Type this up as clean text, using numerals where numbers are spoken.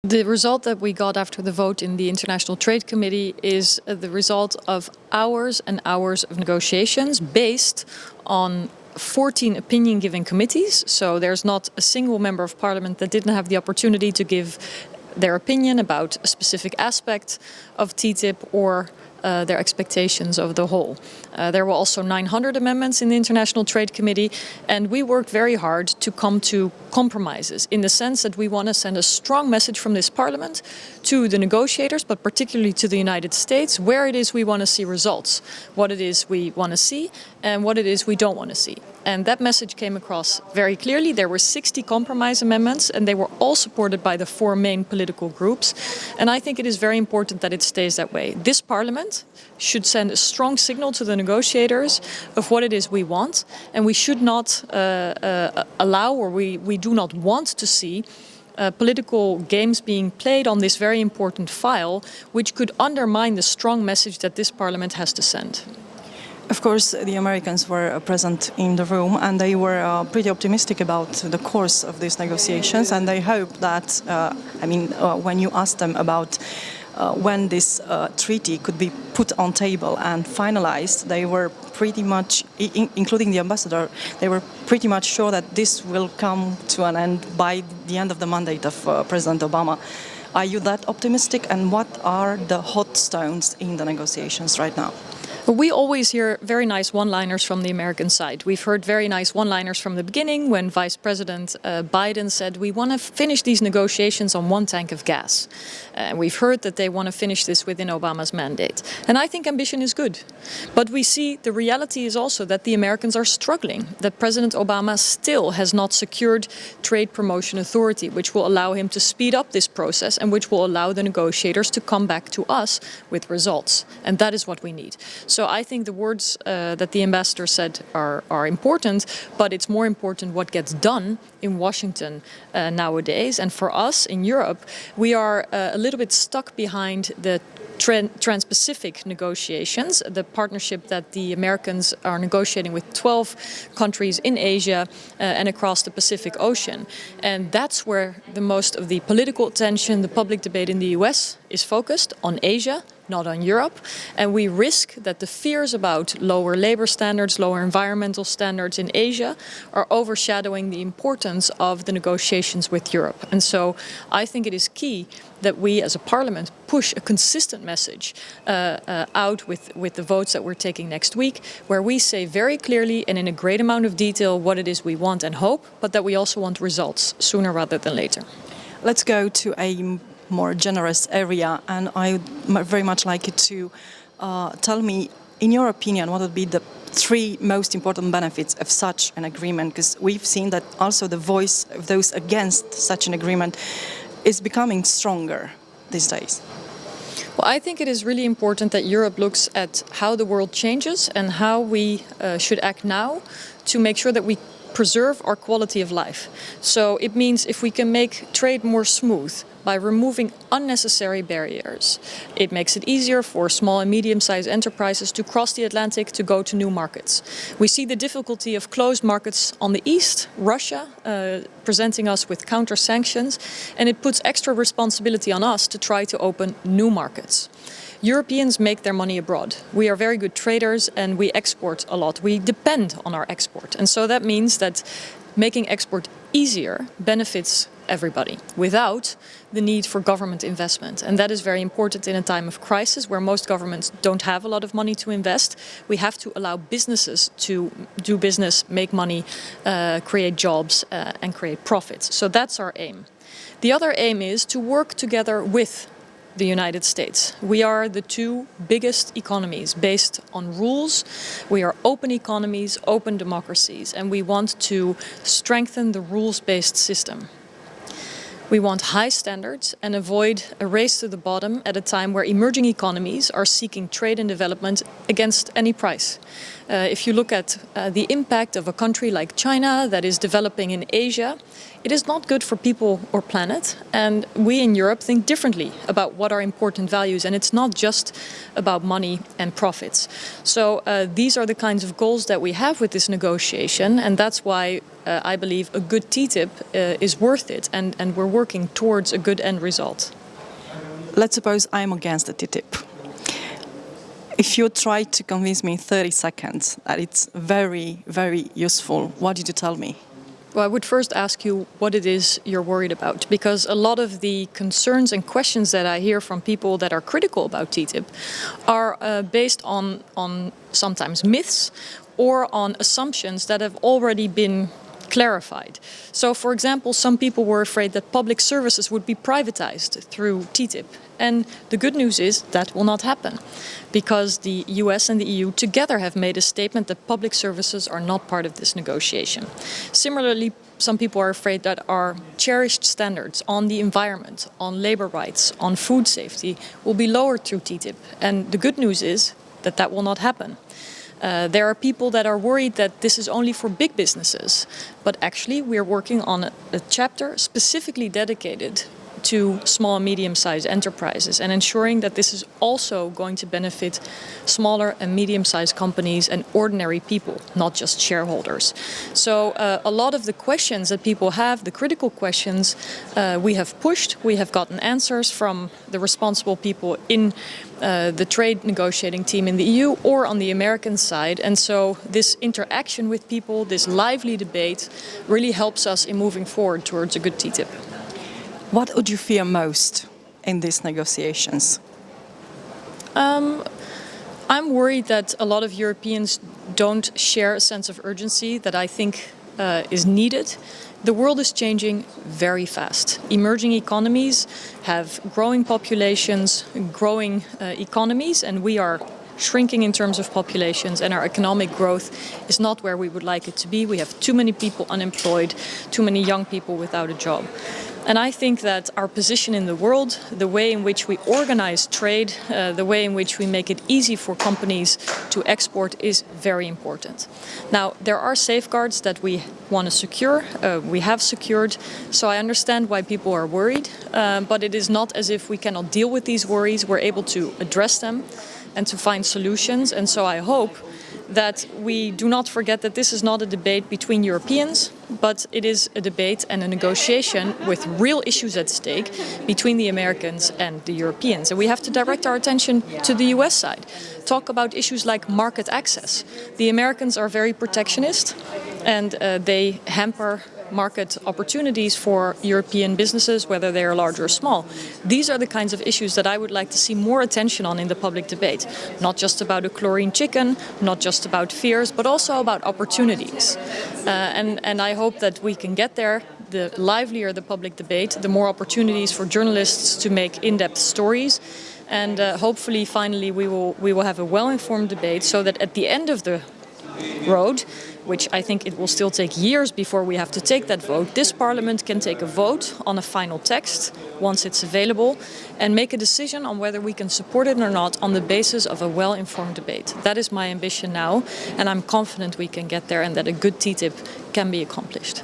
The result that we got after the vote in the International Trade Committee is the result of hours and hours of negotiations based on 14 opinion-giving committees. So there's not a single member of parliament that didn't have the opportunity to give their opinion about a specific aspect of TTIP or their expectations of the whole. There were also 900 amendments in the International Trade Committee, and we worked very hard to come to compromises in the sense that we want to send a strong message from this Parliament to the negotiators, but particularly to the United States, where it is we want to see results, what it is we want to see, and what it is we don't want to see. And that message came across very clearly. There were 60 compromise amendments, and they were all supported by the 4 main political groups. And I think it is very important that it stays that way. This Parliament should send a strong signal to the negotiators of what it is we want, and we should not allow, or we do not want to see political games being played on this very important file, which could undermine the strong message that this Parliament has to send. Of course, the Americans were present in the room, and they were pretty optimistic about the course of these negotiations, and they hope that, when you asked them about when this treaty could be put on table and finalized, they were pretty much, including the ambassador, they were pretty much sure that this will come to an end by the end of the mandate of President Obama. Are you that optimistic, and what are the hot stones in the negotiations right now? We always hear very nice one-liners from the American side. We've heard very nice one-liners from the beginning when Vice President Biden said we want to finish these negotiations on 1 tank of gas. We've heard that they want to finish this within Obama's mandate. And I think ambition is good. But we see the reality is also that the Americans are struggling, that President Obama still has not secured trade promotion authority, which will allow him to speed up this process and which will allow the negotiators to come back to us with results. And that is what we need. So I think the words that the ambassador said are important, but it's more important what gets done in Washington nowadays. And for us in Europe, we are a little bit stuck behind the Trans-Pacific negotiations, the partnership that the Americans are negotiating with 12 countries in Asia and across the Pacific Ocean. And that's where the most of the political attention, the public debate in the US is focused on Asia, not on Europe. And we risk that the fears about lower labor standards, lower environmental standards in Asia are overshadowing the importance of the negotiations with Europe. And so I think it is key that we as a parliament push a consistent message out with the votes that we're taking next week, where we say very clearly and in a great amount of detail what it is we want and hope, but that we also want results sooner rather than later. Let's go to a more generous area, and I would very much like you to tell me, in your opinion, what would be the 3 most important benefits of such an agreement? Because we've seen that also the voice of those against such an agreement is becoming stronger these days. Well, I think it is really important that Europe looks at how the world changes and how we should act now to make sure that we preserve our quality of life. So it means if we can make trade more smooth by removing unnecessary barriers, it makes it easier for small and medium-sized enterprises to cross the Atlantic to go to new markets. We see the difficulty of closed markets on the east, Russia, presenting us with counter-sanctions, and it puts extra responsibility on us to try to open new markets. Europeans make their money abroad. We are very good traders and we export a lot. We depend on our export. And so that means that making export easier benefits everybody without the need for government investment. And that is very important in a time of crisis where most governments don't have a lot of money to invest. We have to allow businesses to do business, make money, create jobs and create profits. So that's our aim. The other aim is to work together with the United States. We are the 2 biggest economies based on rules. We are open economies, open democracies, and we want to strengthen the rules-based system. We want high standards and avoid a race to the bottom at a time where emerging economies are seeking trade and development against any price. If you look at the impact of a country like China that is developing in Asia, it is not good for people or planet. And we in Europe think differently about what are important values. And it's not just about money and profits. So these are the kinds of goals that we have with this negotiation. And that's why I believe a good TTIP is worth it. And we're working towards a good end result. Let's suppose I'm against the TTIP. If you try to convince me in 30 seconds that it's very, very useful, what did you tell me? Well, I would first ask you what it is you're worried about, because a lot of the concerns and questions that I hear from people that are critical about TTIP are based on sometimes myths or on assumptions that have already been clarified. So, for example, some people were afraid that public services would be privatized through TTIP. And the good news is that will not happen, because the US and the EU together have made a statement that public services are not part of this negotiation. Similarly, some people are afraid that our cherished standards on the environment, on labor rights, on food safety will be lowered through TTIP. And the good news is that that will not happen. There are people that are worried that this is only for big businesses, but actually we are working on a chapter specifically dedicated to small and medium-sized enterprises and ensuring that this is also going to benefit smaller and medium-sized companies and ordinary people, not just shareholders. So a lot of the questions that people have, the critical questions, we have pushed. We have gotten answers from the responsible people in the trade negotiating team in the EU or on the American side. And so this interaction with people, this lively debate, really helps us in moving forward towards a good TTIP. What would you fear most in these negotiations? I'm worried that a lot of Europeans don't share a sense of urgency that I think is needed. The world is changing very fast. Emerging economies have growing populations, growing economies, and we are shrinking in terms of populations, and our economic growth is not where we would like it to be. We have too many people unemployed, too many young people without a job. And I think that our position in the world, the way in which we organize trade, the way in which we make it easy for companies to export is very important. Now, there are safeguards that we want to secure, we have secured, so I understand why people are worried, but it is not as if we cannot deal with these worries. We're able to address them and to find solutions, and so I hope that we do not forget that this is not a debate between Europeans, but it is a debate and a negotiation with real issues at stake between the Americans and the Europeans. And we have to direct our attention to the US side. Talk about issues like market access. The Americans are very protectionist and they hamper market opportunities for European businesses, whether they are large or small. These are the kinds of issues that I would like to see more attention on in the public debate. Not just about a chlorine chicken, not just about fears, but also about opportunities. And I hope that we can get there. The livelier the public debate, the more opportunities for journalists to make in-depth stories. And hopefully, finally, we will have a well-informed debate so that at the end of the road, which I think it will still take years before we have to take that vote, this Parliament can take a vote on a final text once it's available and make a decision on whether we can support it or not on the basis of a well-informed debate. That is my ambition now, and I'm confident we can get there and that a good TTIP can be accomplished.